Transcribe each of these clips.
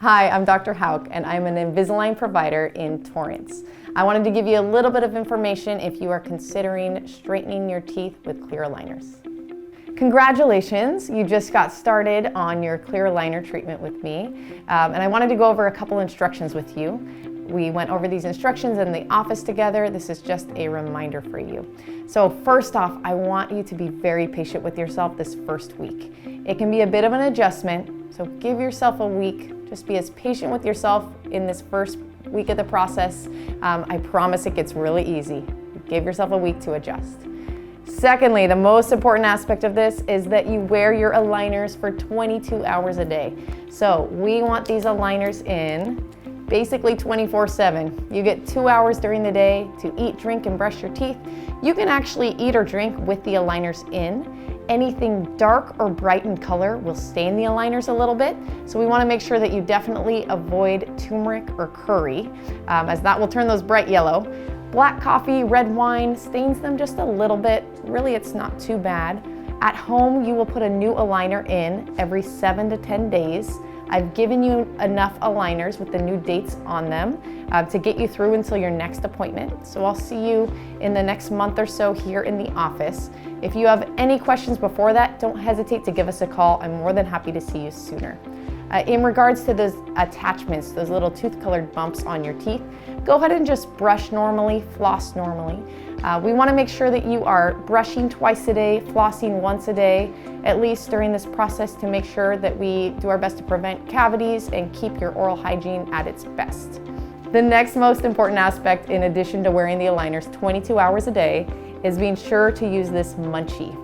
Hi, I'm Dr. Houck, and I'm an Invisalign provider in Torrance. I wanted to give you a little bit of information if you are considering straightening your teeth with clear aligners. Congratulations, you just got started on your clear aligner treatment with me, and I wanted to go over a couple instructions with you. We went over these instructions in the office together. This is just a reminder for you. So first off, I want you to be very patient with yourself this first week. It can be a bit of an adjustment, so give yourself a week. Just be as patient with yourself in this first week of the process. I promise it gets really easy. Give yourself a week to adjust. Secondly, the most important aspect of this is that you wear your aligners for 22 hours a day. So we want these aligners in basically 24/7. You get 2 hours during the day to eat, drink, and brush your teeth. You can actually eat or drink with the aligners in. Anything dark or bright in color will stain the aligners a little bit, so we want to make sure that you definitely avoid turmeric or curry, as that will turn those bright yellow. Black coffee, red wine stains them just a little bit. Really, it's not too bad. At home, you will put a new aligner in every 7 to 10 days. I've given you enough aligners with the new dates on them to get you through until your next appointment. So I'll see you in the next month or so here in the office. If you have any questions before that, don't hesitate to give us a call. I'm more than happy to see you sooner. In regards to those attachments, those little tooth-colored bumps on your teeth, go ahead and just brush normally, floss normally. We want to make sure that you are brushing twice a day, flossing once a day, at least during this process, to make sure that we do our best to prevent cavities and keep your oral hygiene at its best. The next most important aspect, in addition to wearing the aligners 22 hours a day, is being sure to use this munchie.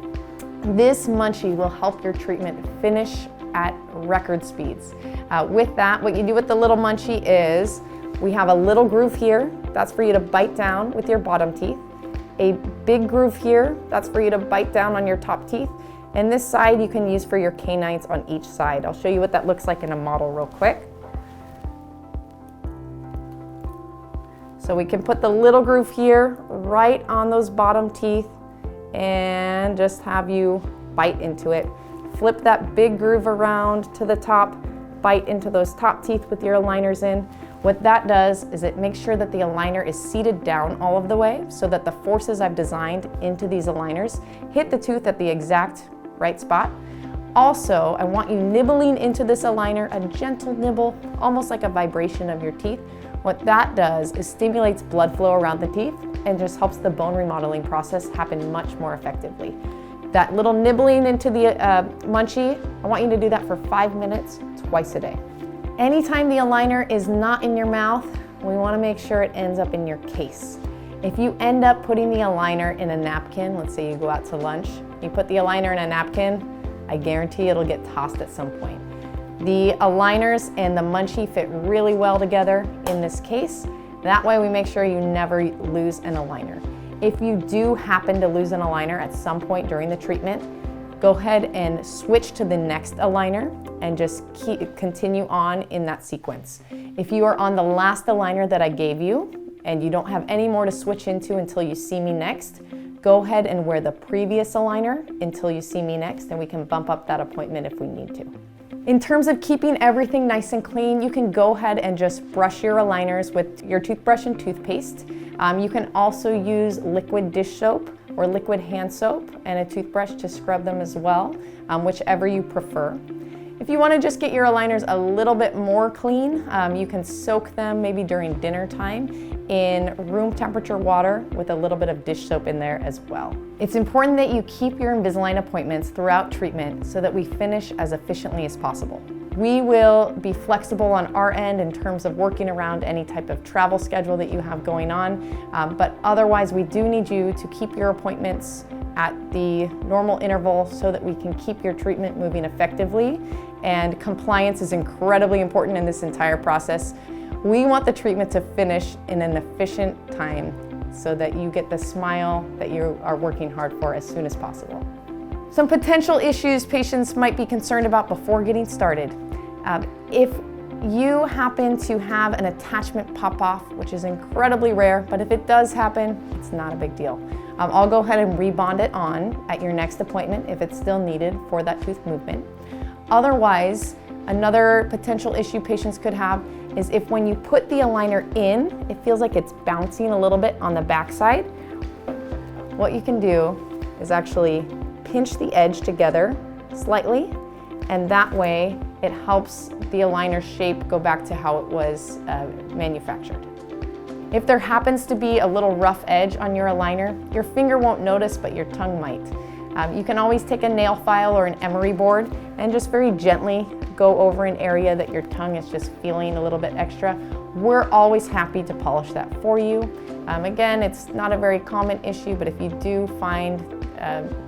This munchie will help your treatment finish at record speeds. With that, what you do with the little munchie is, we have a little groove here. That's for you to bite down with your bottom teeth. A big groove here, that's for you to bite down on your top teeth. And this side you can use for your canines on each side. I'll show you what that looks like in a model real quick. So we can put the little groove here right on those bottom teeth and just have you bite into it. Flip that big groove around to the top, bite into those top teeth with your aligners in. What that does is it makes sure that the aligner is seated down all of the way so that the forces I've designed into these aligners hit the tooth at the exact right spot. Also, I want you nibbling into this aligner, a gentle nibble, almost like a vibration of your teeth. What that does is stimulates blood flow around the teeth and just helps the bone remodeling process happen much more effectively. That little nibbling into the munchie, I want you to do that for 5 minutes, twice a day. Anytime the aligner is not in your mouth, we want to make sure it ends up in your case. If you end up putting the aligner in a napkin, let's say you go out to lunch, you put the aligner in a napkin, I guarantee it'll get tossed at some point. The aligners and the munchie fit really well together in this case. That way we make sure you never lose an aligner. If you do happen to lose an aligner at some point during the treatment, go ahead and switch to the next aligner and just continue on in that sequence. If you are on the last aligner that I gave you and you don't have any more to switch into until you see me next, go ahead and wear the previous aligner until you see me next, and we can bump up that appointment if we need to. In terms of keeping everything nice and clean, you can go ahead and just brush your aligners with your toothbrush and toothpaste. You can also use liquid dish soap or liquid hand soap and a toothbrush to scrub them as well, whichever you prefer. If you want to just get your aligners a little bit more clean, you can soak them maybe during dinner time in room temperature water with a little bit of dish soap in there as well. It's important that you keep your Invisalign appointments throughout treatment so that we finish as efficiently as possible. We will be flexible on our end in terms of working around any type of travel schedule that you have going on, but otherwise we do need you to keep your appointments at the normal interval so that we can keep your treatment moving effectively. And compliance is incredibly important in this entire process. We want the treatment to finish in an efficient time so that you get the smile that you are working hard for as soon as possible. Some potential issues patients might be concerned about before getting started. If you happen to have an attachment pop off, which is incredibly rare, but if it does happen, it's not a big deal. I'll go ahead and rebond it on at your next appointment if it's still needed for that tooth movement. Otherwise, Another potential issue patients could have is if when you put the aligner in, it feels like it's bouncing a little bit on the backside. What you can do is actually pinch the edge together slightly, and that way it helps the aligner shape go back to how it was manufactured. If there happens to be a little rough edge on your aligner, your finger won't notice, but your tongue might. You can always take a nail file or an emery board and just very gently go over an area that your tongue is just feeling a little bit extra. We're always happy to polish that for you. Again, it's not a very common issue, but if you do find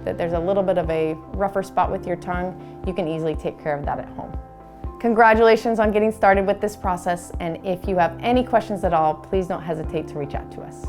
that there's a little bit of a rougher spot with your tongue, you can easily take care of that at home. Congratulations on getting started with this process, and if you have any questions at all, please don't hesitate to reach out to us.